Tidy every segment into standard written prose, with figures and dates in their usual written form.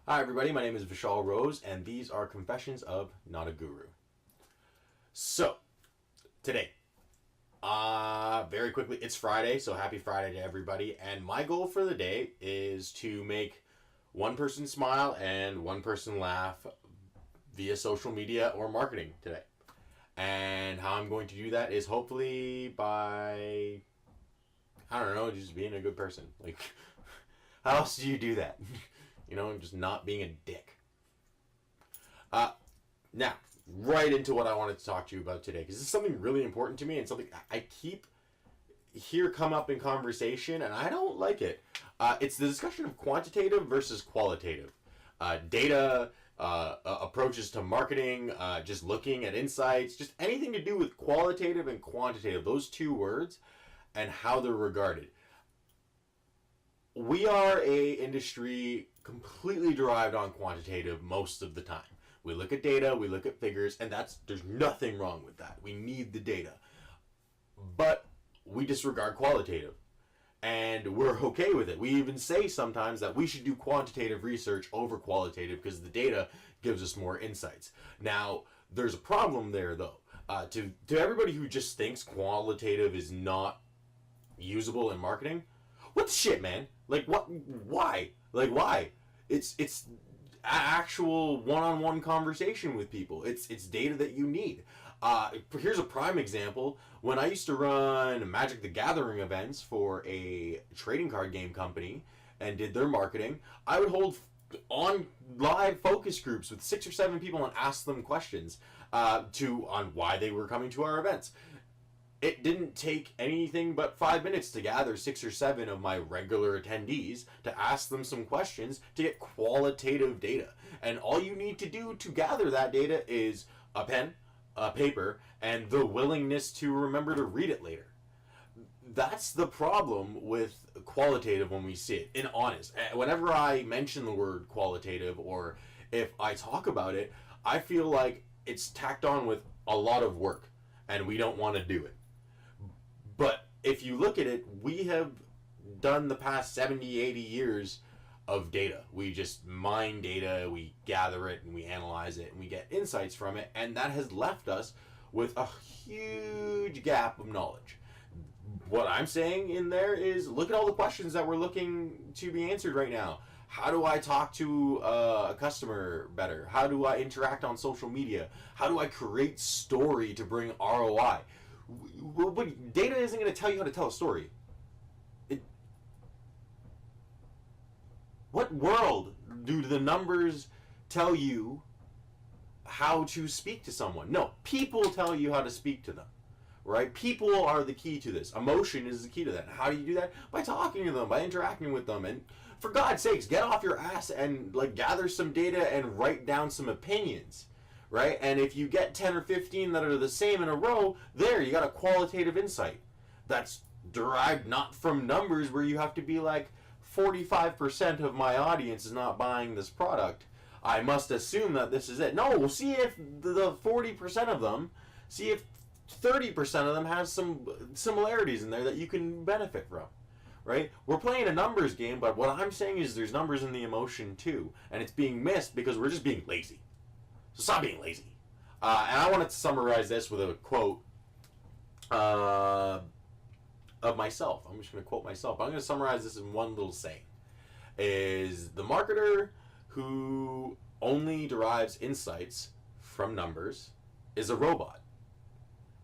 Hi everybody, my name is Vishal Rose, and these are Confessions of Not a Guru. So, today, very quickly, it's Friday, so happy Friday to everybody, and my goal for the day is to make one person smile and one person laugh via social media or marketing today. And how I'm going to do that is hopefully by, I don't know, just being a good person. Like, how else do you do that? Just not being a dick. Now, right into what I wanted to talk to you about today, because this is something really important to me and something I keep hear come up in conversation, and I don't like it. It's the discussion of quantitative versus qualitative. Data, approaches to marketing, just looking at insights, just anything to do with qualitative and quantitative, those two words, and how they're regarded. We are a industry completely derived on quantitative most of the time. We look at data, we look at figures, and there's nothing wrong with that. We need the data. But we disregard qualitative. And we're okay with it. We even say sometimes that we should do quantitative research over qualitative because the data gives us more insights. Now, there's a problem there though. To everybody who just thinks qualitative is not usable in marketing, what the shit, man? Like, what? Why? Like, why? It's actual one-on-one conversation with people. It's data that you need. Here's a prime example. When I used to run Magic the Gathering events for a trading card game company and did their marketing, I would hold on live focus groups with 6 or 7 people and ask them questions on why they were coming to our events. It didn't take anything but 5 minutes to gather 6 or 7 of my regular attendees to ask them some questions to get qualitative data. And all you need to do to gather that data is a pen, a paper, and the willingness to remember to read it later. That's the problem with qualitative when we see it. In honest, whenever I mention the word qualitative or if I talk about it, I feel like it's tacked on with a lot of work and we don't want to do it. But if you look at it, we have done the past 70, 80 years of data. We just mine data, we gather it, and we analyze it, and we get insights from it, and that has left us with a huge gap of knowledge. What I'm saying in there is look at all the questions that we're looking to be answered right now. How do I talk to a customer better? How do I interact on social media? How do I create story to bring ROI? But data isn't going to tell you how to tell a story. What world do the numbers tell you how to speak to someone? No, people tell you how to speak to them, right? People are the key to this. Emotion is the key to that. How do you do that? By talking to them, by interacting with them. And for God's sakes, get off your ass and gather some data and write down some opinions. Right? And if you get 10 or 15 that are the same in a row, there, you got a qualitative insight. That's derived not from numbers where you have to be like, 45% of my audience is not buying this product. I must assume that this is it. No, we'll see if the 40% of them, see if 30% of them has some similarities in there that you can benefit from. Right? We're playing a numbers game, but what I'm saying is there's numbers in the emotion too. And it's being missed because we're just being lazy. So stop being lazy. And I wanted to summarize this with a quote of myself. I'm just going to quote myself. I'm going to summarize this in one little saying. Is the marketer who only derives insights from numbers is a robot.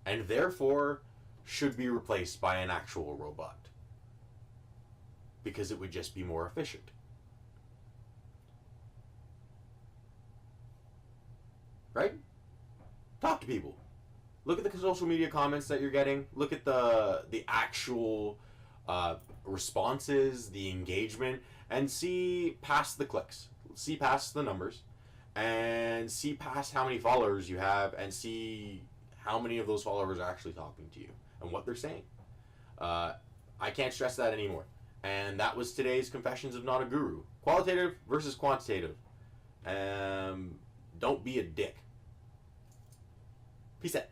And therefore should be replaced by an actual robot. Because it would just be more efficient. Right? Talk to people. Look at the social media comments that you're getting. Look at the actual responses, the engagement, and see past the clicks. See past the numbers, and see past how many followers you have, and see how many of those followers are actually talking to you and what they're saying. I can't stress that anymore. And that was today's Confessions of Not a Guru. Qualitative versus quantitative. Don't be a dick. Peace out.